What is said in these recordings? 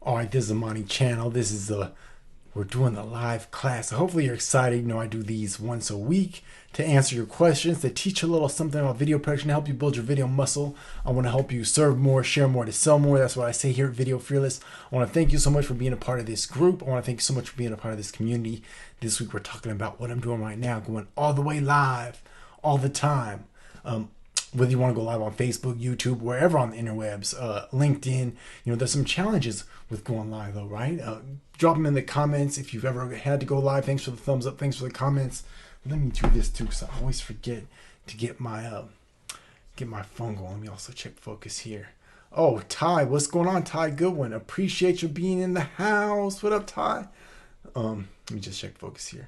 All right, this is Amani Channel. This is we're doing the live class. So hopefully you're excited. You know, I do these once a week to answer your questions, to teach a little something about video production, to help you build your video muscle. I want to help you serve more, share more, to sell more. That's what I say here at Video Fearless. I want to thank you so much for being a part of this group. I want to thank you so much for being a part of this community. This week we're talking about what I'm doing right now, going all the way live, all the time. Whether you want to go live on Facebook, YouTube, wherever on the interwebs, LinkedIn, you know, there's some challenges with going live though, right? Drop them in the comments if you've ever had to go live. Thanks for the thumbs up. Thanks for the comments. Let me do this too, because I always forget to get my phone going. Let me also check focus here. Oh, Ty, what's going on, Ty Goodwin? Appreciate you being in the house. What up, Ty? Let me just check focus here.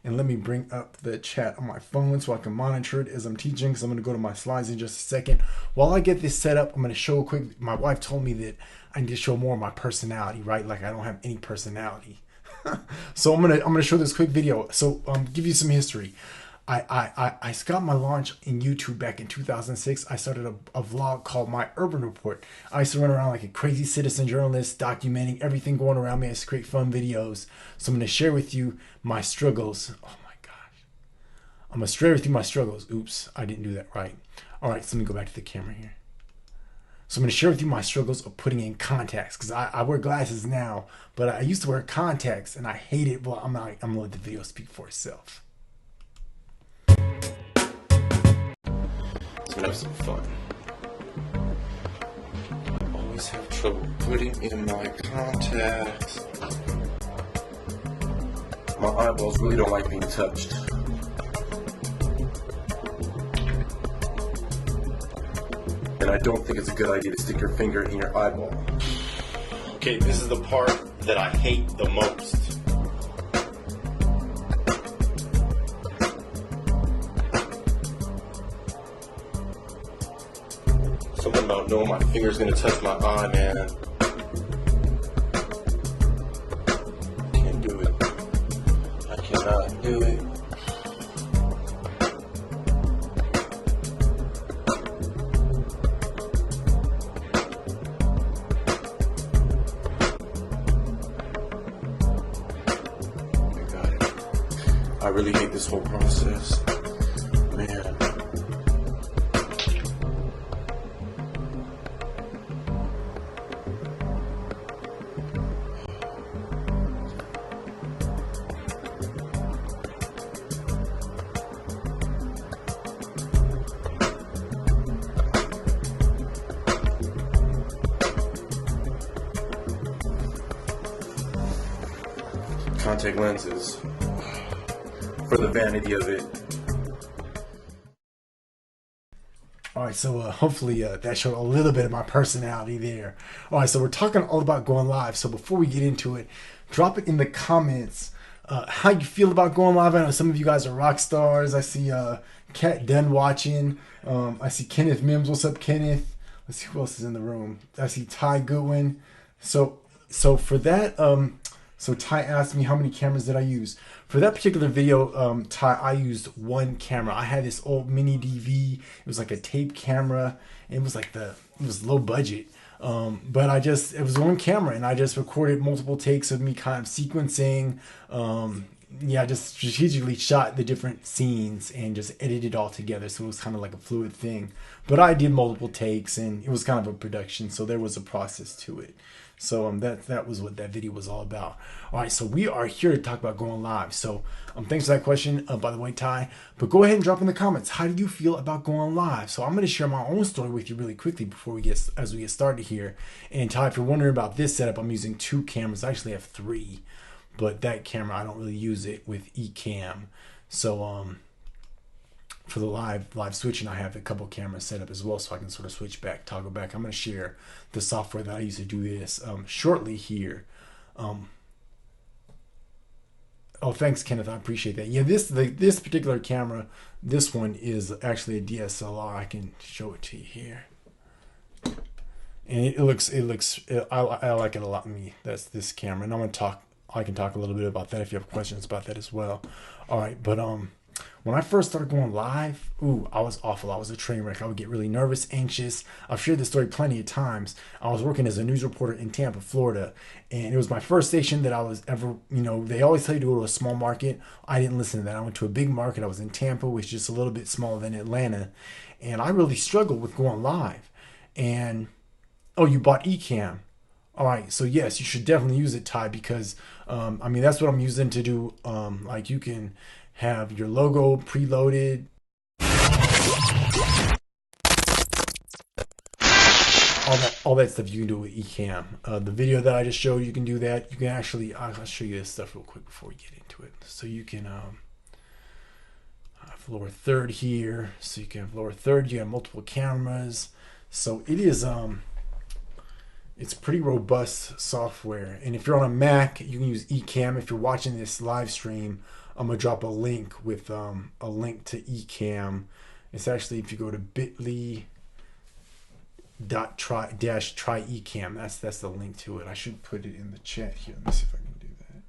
And let me bring up the chat on my phone so I can monitor it as I'm teaching, because I'm going to go to my slides in just a second. While I get this set up, I'm going to show a quick. My wife told me that I need to show more of my personality, right? Like I don't have any personality. So I'm gonna show this quick video. So give you some history. I got my launch in YouTube back in 2006. I started a vlog called My Urban Report. I used to run around like a crazy citizen journalist, documenting everything going around me. I used to create fun videos. So I'm going to share with you my struggles. Oh my gosh. I'm going to share with you my struggles. Oops, I didn't do that right. All right, so let me go back to the camera here. So I'm going to share with you my struggles of putting in contacts, because I wear glasses now, but I used to wear contacts and I hate it. Well, I'm going to let the video speak for itself. Let's have some fun. I always have trouble putting in my contacts. My eyeballs really don't like being touched. And I don't think it's a good idea to stick your finger in your eyeball. Okay, this is the part that I hate the most. Something about knowing my finger's gonna touch my eye, man. Can't do it. I cannot do it. I got it. I really hate this whole process. Man. Contact lenses for the vanity of it. All right, so hopefully that showed a little bit of my personality there. All right, so we're talking all about going live. So before we get into it, drop it in the comments how you feel about going live. I know some of you guys are rock stars. I see Kat Dunn watching. I see Kenneth Mims. What's up, Kenneth? Let's see who else is in the room. I see Ty Goodwin. So for that, so Ty asked me how many cameras did I use. For that particular video, Ty, I used one camera. I had this old mini DV. It was like a tape camera. It was like it was low budget. But it was one camera, and I just recorded multiple takes of me kind of sequencing. I just strategically shot the different scenes and just edited it all together. So it was kind of like a fluid thing. But I did multiple takes, and it was kind of a production. So there was a process to it. So that was what that video was all about. All right, so we are here to talk about going live. So thanks for that question, by the way, Ty. But go ahead and drop in the comments. How do you feel about going live? So I'm going to share my own story with you really quickly as we get started here. And Ty, if you're wondering about this setup, I'm using two cameras. I actually have three, but that camera I don't really use it with Ecamm. So for the live switching, I have a couple cameras set up as well, so I can sort of switch back, toggle back. I'm going to share the software that I use to do this shortly here. Oh, thanks, Kenneth. I appreciate that. Yeah, this particular camera, this one is actually a DSLR. I can show it to you here, and it looks. I like it a lot. That's this camera, and I can talk a little bit about that if you have questions about that as well. All right, but When I first started going live, ooh, I was awful. I was a train wreck. I would get really nervous, anxious. I've shared this story plenty of times. I was working as a news reporter in Tampa, Florida, and it was my first station that I was ever, they always tell you to go to a small market. I didn't listen to that. I went to a big market. I was in Tampa, which is just a little bit smaller than Atlanta, and I really struggled with going live. And, oh, you bought Ecamm. All right, so yes, you should definitely use it, Ty, because that's what I'm using to do. Like you can have your logo preloaded, all that stuff you can do with Ecamm. The video that I just showed, you can do that. You can actually, I'll show you this stuff real quick before we get into it. So you can have lower third here. So you can have lower third. You have multiple cameras. So it is it's pretty robust software. And if you're on a Mac, you can use Ecamm. If you're watching this live stream, I'm gonna drop a link with a link to Ecamm. It's actually, if you go to bit.ly/try Ecamm, that's the link to it. I should put it in the chat here. Let me see if I can do that.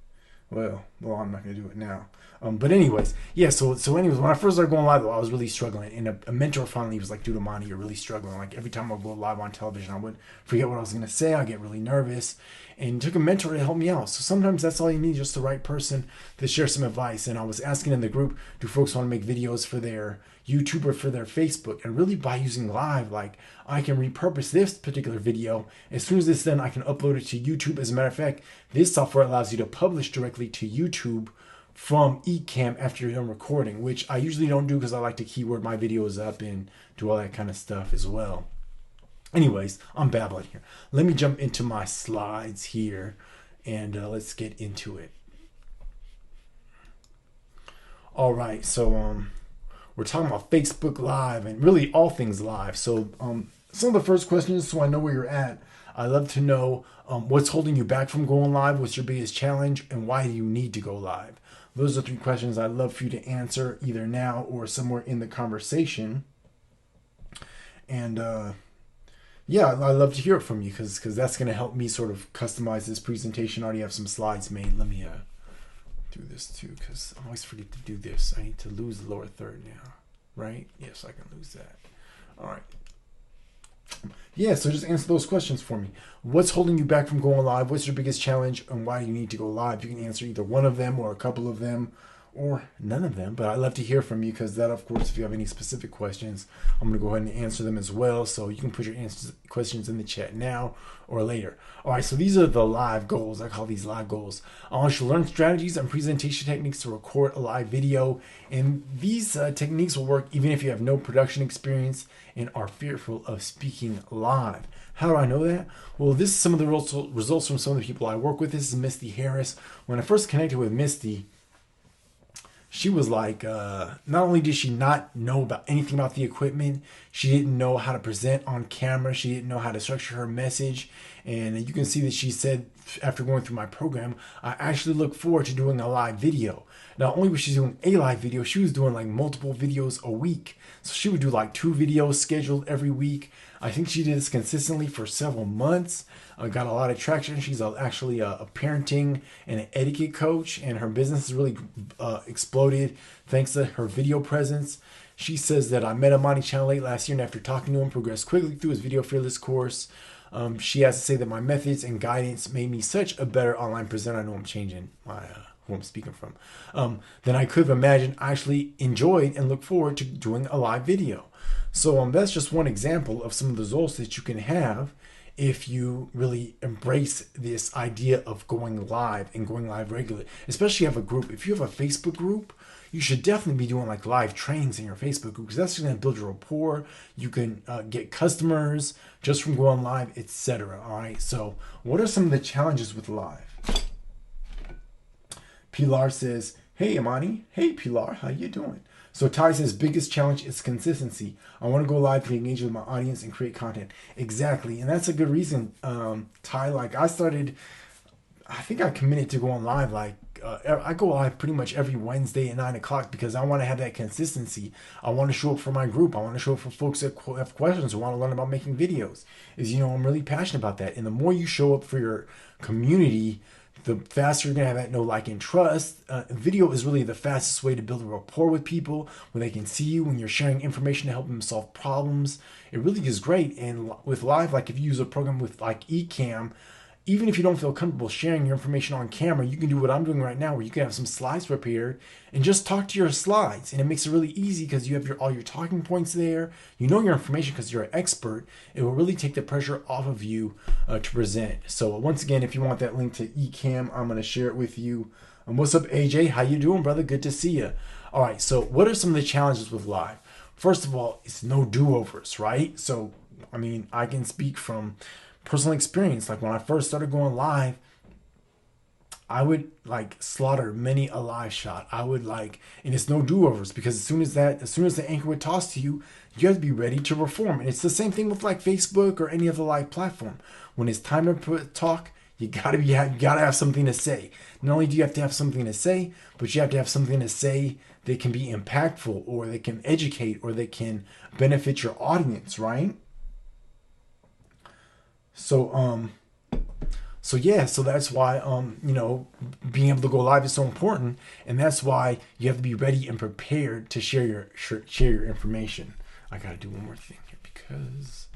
Well, I'm not gonna do it now. But anyways, yeah. So anyways, when I first started going live, though, I was really struggling, and a mentor finally was like, "Dude, Amani, you're really struggling. Like every time I go live on television, I would forget what I was gonna say. I get really nervous." And took a mentor to help me out. So sometimes that's all you need, just the right person to share some advice. And I was asking in the group, do folks want to make videos for their YouTube or for their Facebook? And really by using live, like I can repurpose this particular video. As soon as it's done, I can upload it to YouTube. As a matter of fact, this software allows you to publish directly to YouTube from Ecamm after you're done recording, which I usually don't do because I like to keyword my videos up and do all that kind of stuff as well. Anyways, I'm babbling here. Let me jump into my slides here and let's get into it. All right, so we're talking about Facebook Live and really all things live. So some of the first questions, so I know where you're at. I'd love to know what's holding you back from going live, what's your biggest challenge, and why do you need to go live? Those are 3 questions I'd love for you to answer either now or somewhere in the conversation. And yeah, I'd love to hear it from you because that's going to help me sort of customize this presentation. I already have some slides made. Let me do this too because I always forget to do this. I need to lose the lower third now, right? Yes, I can lose that. All right. Yeah, so just answer those questions for me. What's holding you back from going live? What's your biggest challenge and why do you need to go live? You can answer either one of them or a couple of them or none of them, but I'd love to hear from you because that, of course, if you have any specific questions, I'm going to go ahead and answer them as well. So you can put your questions in the chat now or later. All right, so these are the live goals. I call these live goals. I want you to learn strategies and presentation techniques to record a live video. And these techniques will work even if you have no production experience and are fearful of speaking live. How do I know that? Well, this is some of the results from some of the people I work with. This is Misty Harris. When I first connected with Misty, she was like, not only did she not know about anything about the equipment, she didn't know how to present on camera. She didn't know how to structure her message. And you can see that she said, after going through my program, I actually look forward to doing a live video. Not only was she doing a live video, she was doing like multiple videos a week. So she would do like 2 videos scheduled every week. I think she did this consistently for several months. Got a lot of traction. She's actually a parenting and an etiquette coach, and her business has really exploded thanks to her video presence. She says that I met Amani Channel late last year, and after talking to him, progressed quickly through his Video Fearless course. She has to say that my methods and guidance made me such a better online presenter. I know I'm changing my who I'm speaking from. Than I could have imagined. I actually enjoyed and look forward to doing a live video. So that's just one example of some of the results that you can have if you really embrace this idea of going live and going live regularly. Especially if you have a group. If you have a Facebook group, you should definitely be doing like live trainings in your Facebook group because that's going to build your rapport. You can get customers just from going live, etc. All right. So what are some of the challenges with live? Pilar says, "Hey Amani." Hey Pilar, how you doing? So Ty says, biggest challenge is consistency. I want to go live to engage with my audience and create content. Exactly. And that's a good reason, Ty. Like I think I committed to going live. Like I go live pretty much every Wednesday at 9 o'clock because I want to have that consistency. I want to show up for my group. I want to show up for folks that have questions or want to learn about making videos. I'm really passionate about that. And the more you show up for your community, the faster you're gonna have that know, like, and trust. Video is really the fastest way to build a rapport with people when they can see you, when you're sharing information to help them solve problems. It really is great. And with live, like if you use a program with like Ecamm, even if you don't feel comfortable sharing your information on camera, you can do what I'm doing right now, where you can have some slides prepared and just talk to your slides. And it makes it really easy because you have all your talking points there. You know your information because you're an expert. It will really take the pressure off of you to present. So once again, if you want that link to Ecamm, I'm going to share it with you. What's up, AJ? How you doing, brother? Good to see you. All right, so what are some of the challenges with live? First of all, it's no do-overs, right? So, I mean, I can speak from personal experience. Like when I first started going live, I would like slaughter many a live shot. I would like, and it's no do-overs, because as soon as the anchor would toss to you, you have to be ready to perform. And it's the same thing with like Facebook or any other live platform. When it's time to talk, you gotta have something to say. Not only do you have to have something to say, but you have to have something to say that can be impactful, or that can educate, or that can benefit your audience, right? So that's why being able to go live is so important, and that's why you have to be ready and prepared to share your information. I gotta do one more thing here because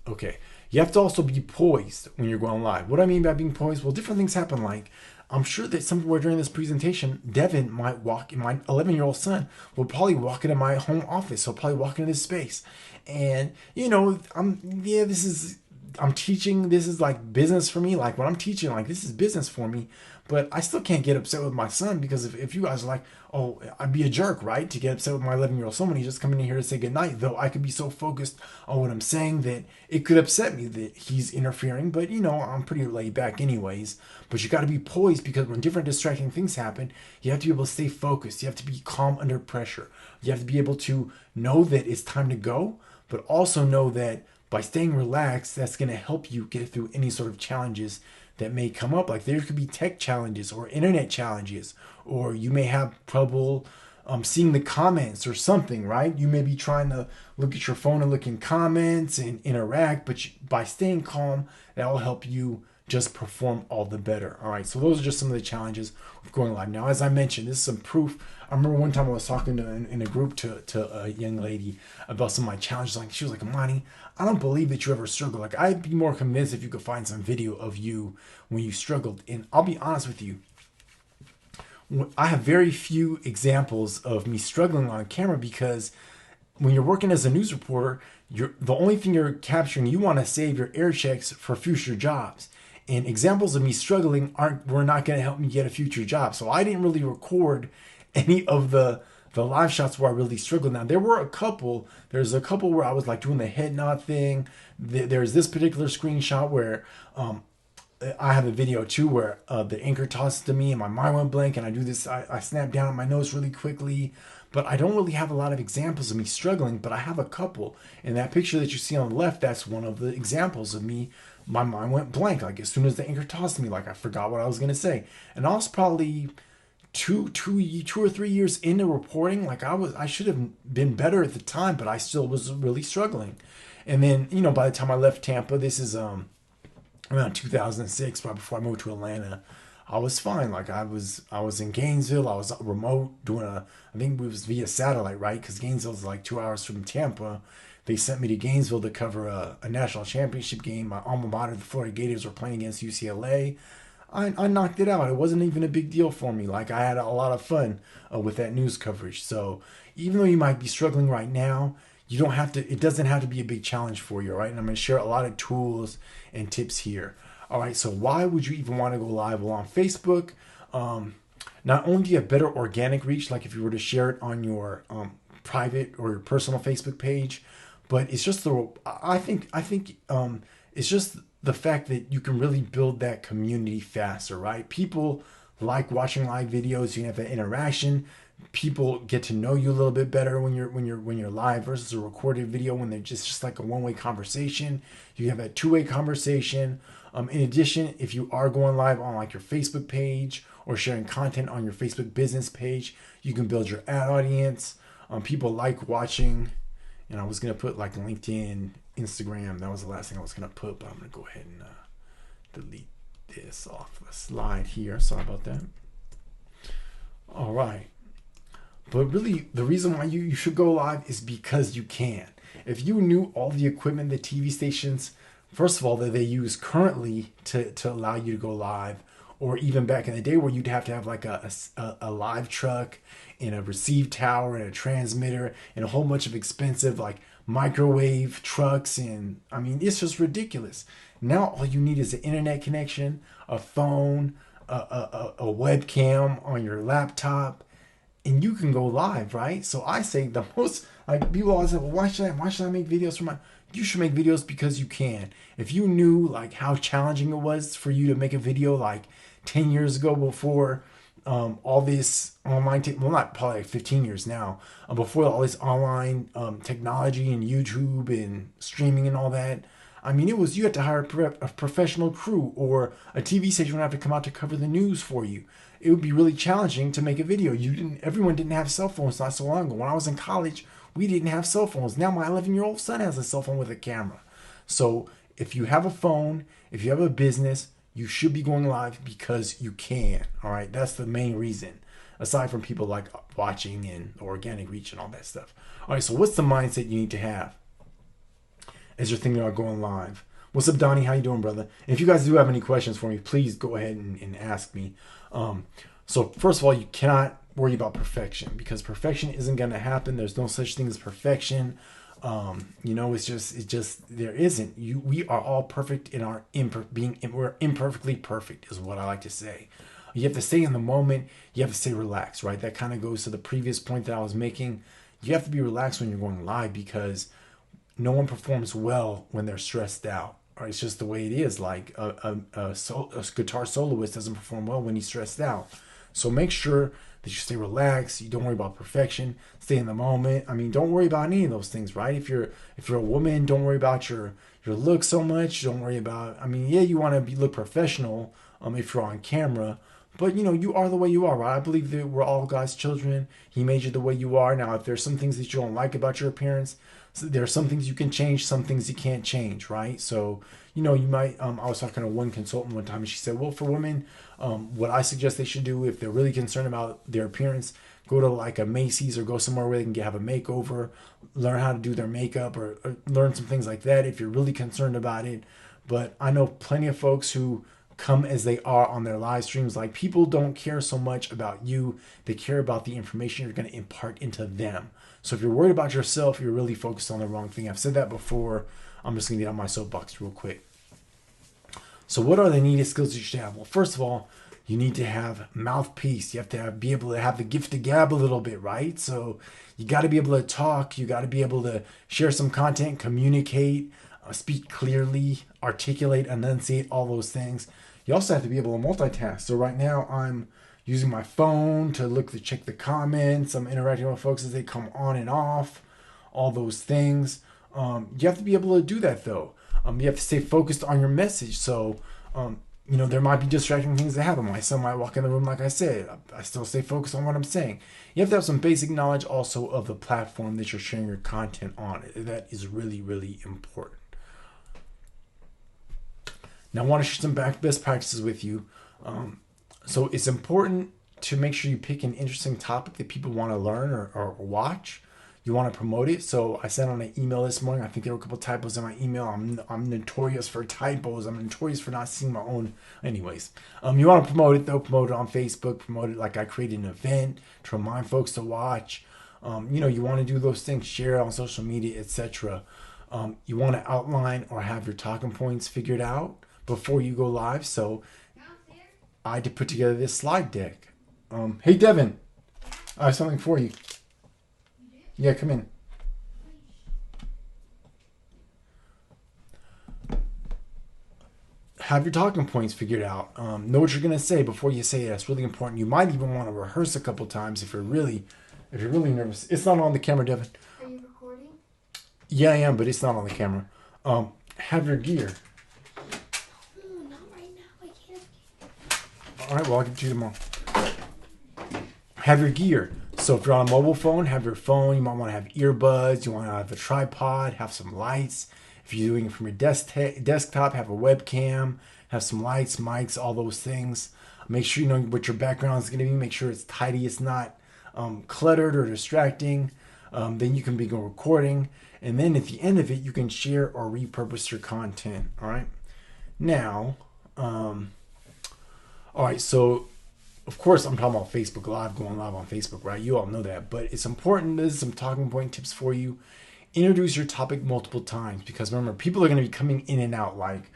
okay, you have to also be poised when you're going live. What I mean by being poised, well, different things happen. Like, I'm sure that somewhere during this presentation, Devin might walk in, my 11-year-old son will probably walk into my home office. He'll probably walk into this space. And, I'm teaching. This is like business for me. Like when I'm teaching, like this is business for me. But I still can't get upset with my son, because if you guys are like, oh, I'd be a jerk, right, to get upset with my 11-year-old son when he's just coming in here to say goodnight. Though I could be so focused on what I'm saying that it could upset me that he's interfering. But, I'm pretty laid back anyways. But you got to be poised, because when different distracting things happen, you have to be able to stay focused. You have to be calm under pressure. You have to be able to know that it's time to go, but also know that by staying relaxed, that's going to help you get through any sort of challenges that may come up. Like there could be tech challenges or internet challenges, or you may have trouble seeing the comments or something, right? You may be trying to look at your phone and look in comments and interact, but by staying calm, that will help you just perform all the better. All right, so those are just some of the challenges of going live. Now, as I mentioned, this is some proof. I remember one time I was talking in a group to a young lady about some of my challenges. Like she was like, Amani, I don't believe that you ever struggle. Like I'd be more convinced if you could find some video of you when you struggled. And I'll be honest with you, I have very few examples of me struggling on camera, because when you're working as a news reporter, the only thing you're capturing, you want to save your air checks for future jobs. And examples of me struggling were not going to help me get a future job. So I didn't really record any of the live shots where I really struggled. Now there were a couple. There's a couple where I was like doing the head nod thing. There's this particular screenshot where I have a video too where the anchor tosses to me and my mind went blank, and I do this. I snap down at my nose really quickly. But I don't really have a lot of examples of me struggling, but I have a couple. And that picture that you see on the left, that's one of the examples of me. My mind went blank. Like as soon as the anchor tossed me, like I forgot what I was going to say. And I was probably two or 3 years into reporting. Like I should have been better at the time, but I still was really struggling. And then, by the time I left Tampa, this is around 2006, right before I moved to Atlanta, I was fine. Like I was in Gainesville. I was remote doing I think it was via satellite, right? Because Gainesville is like 2 hours from Tampa. They sent me to Gainesville to cover a national championship game. My alma mater, the Florida Gators, were playing against UCLA. I knocked it out. It wasn't even a big deal for me. Like I had a lot of fun with that news coverage. So even though you might be struggling right now, you don't have to. It doesn't have to be a big challenge for you, right? And I'm going to share a lot of tools and tips here. All right, so why would you even want to go live? Well, on Facebook, not only do you have better organic reach, like if you were to share it on your private or your personal Facebook page, but it's just I think it's just the fact that you can really build that community faster, right? People like watching live videos. You can have that interaction. People get to know you a little bit better when you're live versus a recorded video when they're just like a one-way conversation. You have that two-way conversation. In addition, if you are going live on like your Facebook page or sharing content on your Facebook business page, you can build your ad audience. People like watching, and I was going to put like LinkedIn, Instagram. That was the last thing I was going to put, but I'm going to go ahead and delete this off a slide here. Sorry about that. All right. But really, the reason why you should go live is because you can. If you knew all the equipment the TV stations, first of all, that they use currently to allow you to go live, or even back in the day where you'd have to have like a live truck and a receive tower and a transmitter and a whole bunch of expensive like microwave trucks, and I mean, it's just ridiculous. Now all you need is an internet connection, a phone, a webcam on your laptop, and you can go live, right? So I say the most, like, people always say, well, why should I make videos for my, you should make videos because you can. If you knew like how challenging it was for you to make a video like 10 years ago, before all this online, well, not probably like 15 years now, before all this online technology and YouTube and streaming and all that, I mean, you had to hire a professional crew, or a TV station would have to come out to cover the news for you. It would be really challenging to make a video. Everyone didn't have cell phones not so long ago. When I was in college, we didn't have cell phones. Now my 11-year-old son has a cell phone with a camera. So if you have a phone, if you have a business, you should be going live because you can. All right, that's the main reason. Aside from people like watching and organic reach and all that stuff. All right, so what's the mindset you need to have as you're thinking about going live? What's up, Donnie? How you doing, brother? And if you guys do have any questions for me, please go ahead and ask me. So first of all, you cannot worry about perfection, because perfection isn't going to happen. There's no such thing as perfection. It's just there isn't. We are all perfect in our we're imperfectly perfect is what I like to say. You have to stay in the moment. You have to stay relaxed, right? That kind of goes to the previous point that I was making. You have to be relaxed when you're going live, because no one performs well when they're stressed out. Or it's just the way it is. Like a guitar soloist doesn't perform well when he's stressed out. So make sure that you stay relaxed. You don't worry about perfection. Stay in the moment. I mean, don't worry about any of those things, right? If you're a woman, don't worry about your look so much. Don't worry about. I mean, yeah, you want to look professional if you're on camera, but you are the way you are, right? I believe that we're all God's children. He made you the way you are. Now, if there's some things that you don't like about your appearance, so there are some things you can change, some things you can't change, right? So, you might, I was talking to one consultant one time, and she said, well, for women, what I suggest they should do if they're really concerned about their appearance, go to like a Macy's or go somewhere where they can have a makeover, learn how to do their makeup, or learn some things like that if you're really concerned about it. But I know plenty of folks who come as they are on their live streams. Like, people don't care so much about you. They care about the information you're going to impart into them. So if you're worried about yourself, you're really focused on the wrong thing. I've said that before. I'm just going to get on my soapbox real quick. So what are the needed skills you should have? Well, first of all, you need to have mouthpiece. You have to be able to have the gift to gab a little bit, right? So you got to be able to talk. You got to be able to share some content, communicate, speak clearly, articulate, enunciate, all those things. You also have to be able to multitask. So right now I'm using my phone to check the comments. I'm interacting with folks as they come on and off, all those things. You have to be able to do that though. You have to stay focused on your message. So, there might be distracting things that happen. My son might walk in the room, like I said. I still stay focused on what I'm saying. You have to have some basic knowledge also of the platform that you're sharing your content on. That is really, really important. Now, I want to share some best practices with you. So it's important to make sure you pick an interesting topic that people want to learn or watch. You want to promote it. So I sent on an email this morning. I think there were a couple typos in my email. I'm notorious for typos. I'm notorious for not seeing my own. Anyways, you want to promote it though. Promote it on Facebook. Promote it like I created an event to remind folks to watch. You want to do those things. Share it on social media, etc. You want to outline or have your talking points figured out before you go live. So I had to put together this slide deck. Hey Devin, I have something for you. Yeah, come in. Have your talking points figured out. Know what you're gonna say before you say it. That's really important. You might even want to rehearse a couple times if you're really nervous. It's not on the camera, Devin. Are you recording? Yeah, I am, but it's not on the camera. Have your gear. Oh, not right now. I can't. All right, well, I'll get to you tomorrow. Have your gear. So if you're on a mobile phone, have your phone. You might want to have earbuds. You want to have a tripod, have some lights. If you're doing it from your desktop, have a webcam, have some lights, mics, all those things. Make sure you know what your background is going to be. Make sure it's tidy. It's not cluttered or distracting. Then you can begin recording. And then at the end of it, you can share or repurpose your content. All right. Now, all right. So, of course, I'm talking about Facebook Live, going live on Facebook, right? You all know that. But it's important. There's some talking point tips for you. Introduce your topic multiple times, because remember, people are going to be coming in and out. Like,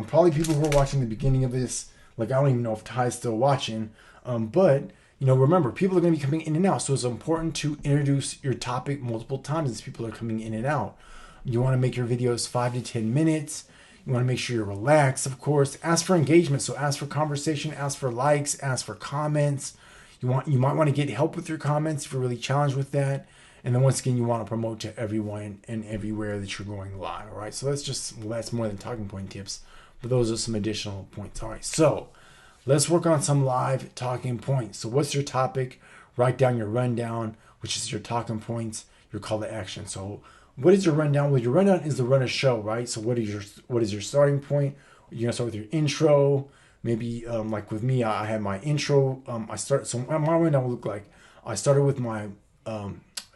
probably people who are watching the beginning of this. Like, I don't even know if Ty's still watching. But, you know, remember, people are going to be coming in and out. So it's important to introduce your topic multiple times as people are coming in and out. You want to make your videos 5 to 10 minutes. You want to make sure you're relaxed, of course. Ask for engagement. So ask for conversation, ask for likes, ask for comments. You might want to get help with your comments if you're really challenged with that. And then once again, you want to promote to everyone and everywhere that you're going live. All right. So that's more than talking point tips, but those are some additional points. All right. So let's work on some live talking points. So what's your topic? Write down your rundown, which is your talking points, your call to action. So what is your rundown? Well, your rundown is to run a show, right? So what is your starting point? You're gonna start with your intro. Maybe like with me, I had my intro. So my rundown will look like I started with my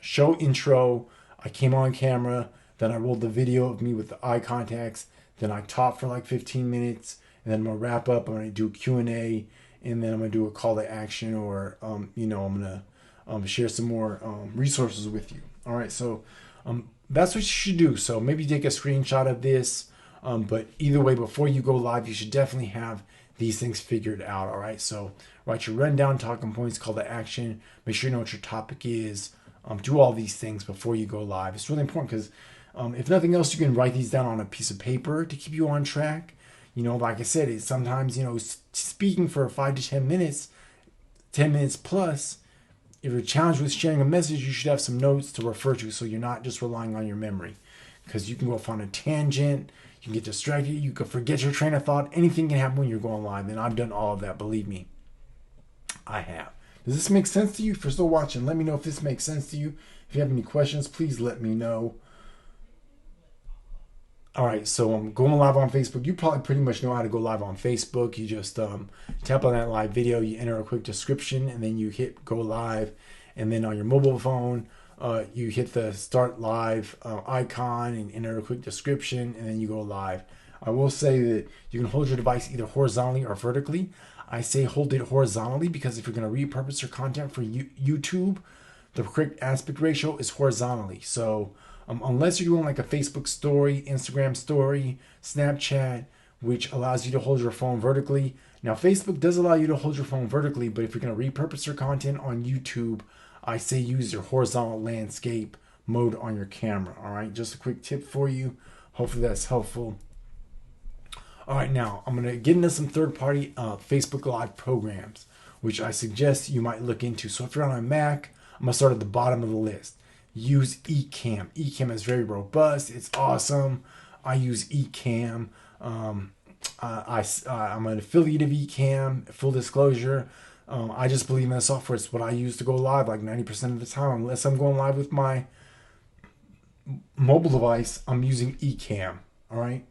show intro. I came on camera. Then I rolled the video of me with the eye contacts. Then I talked for like 15 minutes. And then I'm going to wrap up. I'm going to do Q&A. And then I'm going to do a call to action. Or, I'm going to share some more resources with you. All right. So that's what you should do. So maybe take a screenshot of this. But either way, before you go live, you should definitely have these things figured out. All right. So write your rundown, talking points, call to action. Make sure you know what your topic is. Do all these things before you go live. It's really important because if nothing else, you can write these down on a piece of paper to keep you on track. You know, like I said, it's sometimes, speaking for 5 to 10 minutes, 10 minutes plus, if you're challenged with sharing a message, you should have some notes to refer to so you're not just relying on your memory. Because you can go off on a tangent, you can get distracted, you can forget your train of thought. Anything can happen when you're going live, and I've done all of that, believe me. I have. Does this make sense to you? If you're still watching, let me know if this makes sense to you. If you have any questions, please let me know. All right, so I'm going live on Facebook. You probably pretty much know how to go live on Facebook. You just tap on that live video, you enter a quick description, and then you hit go live. And then on your mobile phone, you hit the start live icon and enter a quick description, and then you go live. I will say that you can hold your device either horizontally or vertically. I say hold it horizontally because if you're going to repurpose your content for YouTube, the correct aspect ratio is horizontally. So unless you're doing like a Facebook story, Instagram story, Snapchat, which allows you to hold your phone vertically. Now, Facebook does allow you to hold your phone vertically, but if you're going to repurpose your content on YouTube, I say use your horizontal landscape mode on your camera. All right, just a quick tip for you. Hopefully that's helpful. All right, now I'm going to get into some third-party Facebook Live programs, which I suggest you might look into. So if you're on a Mac, I'm going to start at the bottom of the list. Use Ecamm. Ecamm is very robust. It's awesome. I use Ecamm. I'm an affiliate of Ecamm. Full disclosure. I just believe in the software. It's what I use to go live like 90% of the time. Unless I'm going live with my mobile device, I'm using Ecamm. All right.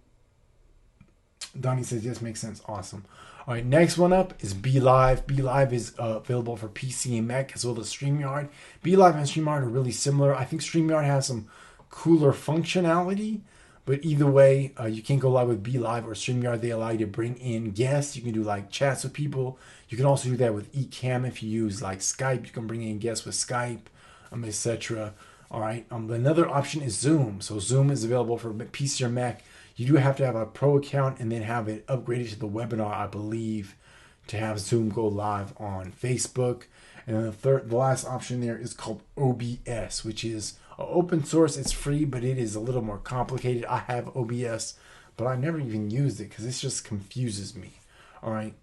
Donnie says, yes, makes sense. Awesome. All right, next one up is BeLive. BeLive is available for PC and Mac as well as StreamYard. BeLive and StreamYard are really similar. I think StreamYard has some cooler functionality, but either way, you can't go live with BeLive or StreamYard. They allow you to bring in guests. You can do like chats with people. You can also do that with Ecamm if you use like Skype. You can bring in guests with Skype, etc. All right, another option is Zoom. So Zoom is available for PC or Mac. You do have to have a pro account and then have it upgraded to the webinar, I believe, to have Zoom go live on Facebook. And then the last option there is called OBS, which is open source. It's free, but it is a little more complicated. I have OBS, but I never even used it because this just confuses me. All right.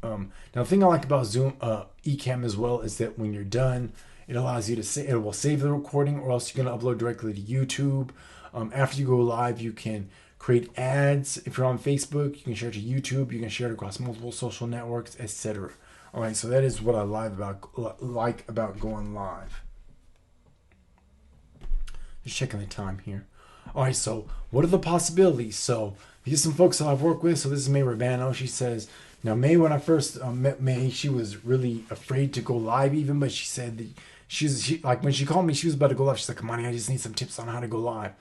Now the thing I like about Zoom, Ecamm as well, is that when you're done, it allows you to it will save the recording, or else you're going to upload directly to YouTube. After you go live, you can create ads. If you're on Facebook, you can share it to YouTube. You can share it across multiple social networks, etc. All right, so that is what I like about going live. Just checking the time here. All right, so what are the possibilities? So These are some folks that I've worked with. So this is May Urbano. She says, now May, when I first met May, she was really afraid to go live even, but she said that she like when she called me, she was about to go live. She's like, Amani, I just need some tips on how to go live.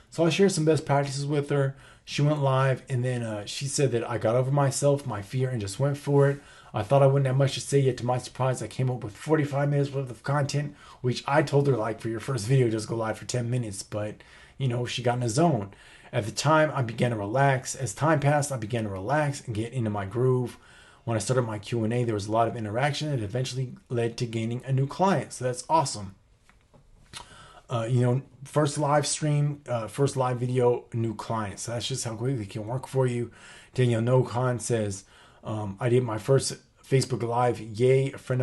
So I shared some best practices with her. She went live, and then she said that I got over myself, my fear, and just went for it. I thought I wouldn't have much to say, yet to my surprise, I came up with 45 minutes worth of content, which I told her, like, for your first video, just go live for 10 minutes. But, you know, she got in a zone. At the time, I began to relax. As time passed, I began to relax and get into my groove. When I started my Q&A, there was a lot of interaction. It eventually led to gaining a new client. So that's awesome. You know, first live stream, first live video, new client. So that's just how quickly it can work for you. Danielle Nocon says, I did my first Facebook Live. Yay, a friend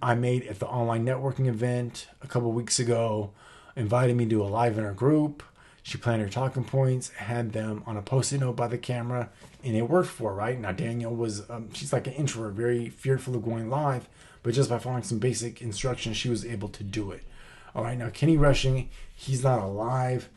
I made at the online networking event a couple weeks ago invited me to a live in her group. She planned her talking points, had them on a post-it note by the camera, and it worked for her, right? Now, Danielle was, she's like an introvert, very fearful of going live, but just by following some basic instructions, she was able to do it. All right, now Kenny Rushing, he's not alive.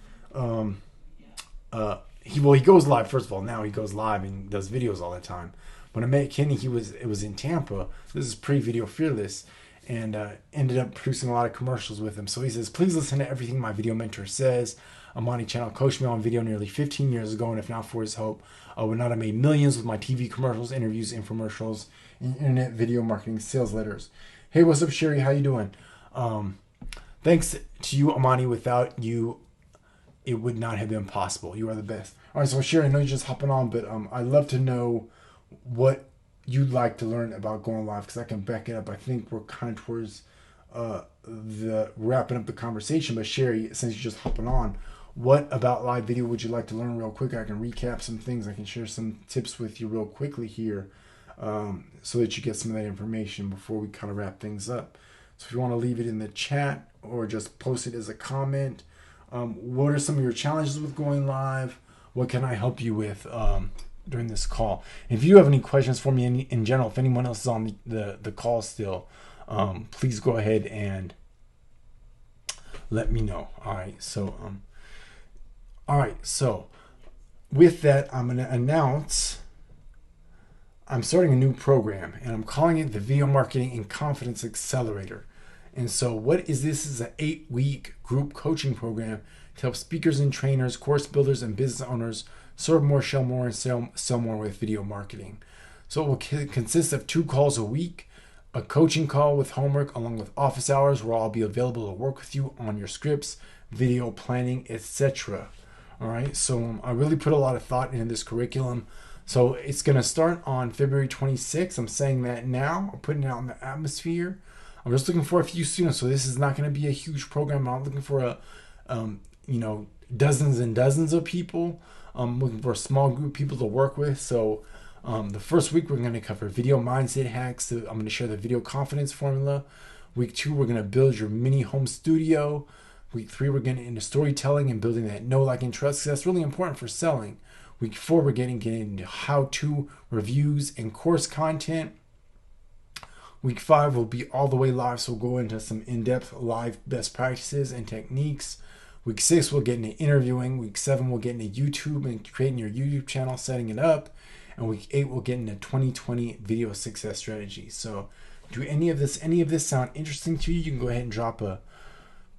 He goes live, first of all. Now he goes live and does videos all the time. When I met Kenny, it was in Tampa. This is pre-Video Fearless, and ended up producing a lot of commercials with him. So he says, please listen to everything my video mentor says. Amani Channel coached me on video nearly 15 years ago, and if not for his help, I would not have made millions with my TV commercials, interviews, infomercials, and internet video marketing sales letters. Hey, what's up, Sherry? How you doing? Thanks to you, Amani. Without you, it would not have been possible. You are the best. All right, so Sherry, I know you're just hopping on, but I'd love to know what you'd like to learn about going live, because I can back it up. I think we're kind of towards the wrapping up the conversation. But Sherry, since you're just hopping on, what about live video would you like to learn real quick? I can recap some things. I can share some tips with you real quickly here, so that you get some of that information before we kind of wrap things up. So if you want to leave it in the chat or just post it as a comment, what are some of your challenges with going live? What can I help you with during this call? If you have any questions for me in general, if anyone else is on the call still, please go ahead and let me know. All right, so with that, I'm going to announce I'm starting a new program, and I'm calling it the Video Marketing and Confidence Accelerator. And so what is this? This is an 8-week group coaching program to help speakers and trainers, course builders, and business owners serve more, sell more, and sell more with video marketing. So it will consist of 2 calls a week, a coaching call with homework along with office hours where I'll be available to work with you on your scripts, video planning, etc. All right, so I really put a lot of thought into this curriculum. So it's going to start on February 26th. I'm saying that now. I'm putting it out in the atmosphere. I'm just looking for a few students. So this is not going to be a huge program. I'm not looking for dozens and dozens of people. I'm looking for a small group of people to work with. So the first week, we're going to cover video mindset hacks. So I'm going to share the video confidence formula. Week 2, we're going to build your mini home studio. Week 3, we're getting into storytelling and building that know, like, and trust. That's really important for selling. Week 4, we're getting into how-to reviews and course content. Week 5 will be all the way live, so we'll go into some in-depth live best practices and techniques. Week 6, we'll get into interviewing. Week 7, we'll get into YouTube and creating your YouTube channel, setting it up. And week 8, we'll get into 2020 video success strategies. So do any of this sound interesting to you? You can go ahead and drop a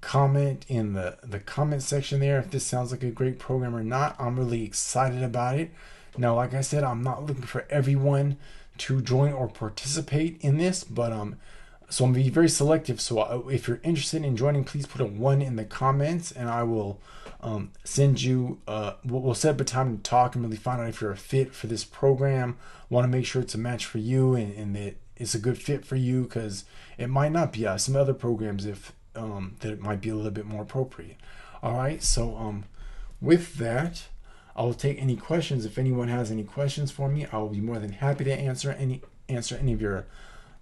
comment in the comment section there if this sounds like a great program or not. I'm really excited about it. Now, like I said, I'm not looking for everyone to join or participate in this, but so I'm gonna be very selective. So if you're interested in joining, please put a 1 in the comments, and I will send you we'll set up a time to talk and really find out if you're a fit for this program. Want to make sure it's a match for you and that it's a good fit for you, because it might not be some other programs that it might be a little bit more appropriate. All right, so with that, I will take any questions. If anyone has any questions for me, I will be more than happy to answer any of your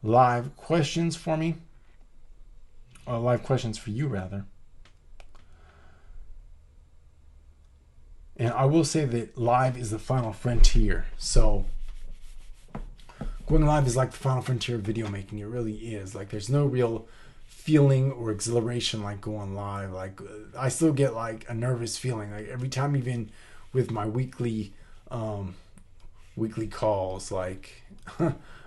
live questions for me. Live questions for you, rather. And I will say that live is the final frontier. So going live is like the final frontier of video making. It really is. Like, there's no real feeling or exhilaration like going live. Like, I still get like a nervous feeling. Like, every time, even with my weekly calls, like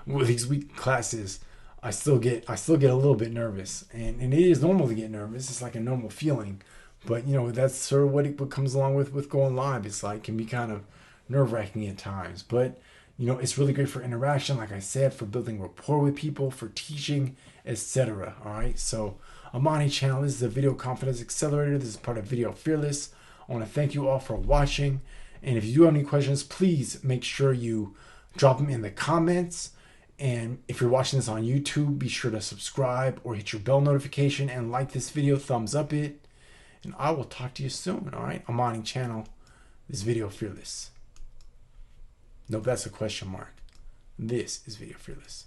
with these weekly classes, I still get a little bit nervous, and it is normal to get nervous. It's like a normal feeling, but that's sort of what comes along with going live. It's like can be kind of nerve wracking at times, but it's really great for interaction, like I said, for building rapport with people, for teaching, etc. All right, so Amani Channel, this is the Video Confidence Accelerator. This is part of Video Fearless. I want to thank you all for watching, and if you do have any questions, please make sure you drop them in the comments. And if you're watching this on YouTube, be sure to subscribe or hit your bell notification and like this video, thumbs up it, and I will talk to you soon. All right, Amani Channel, this is Video Fearless. No, that's a question mark. This is Video Fearless.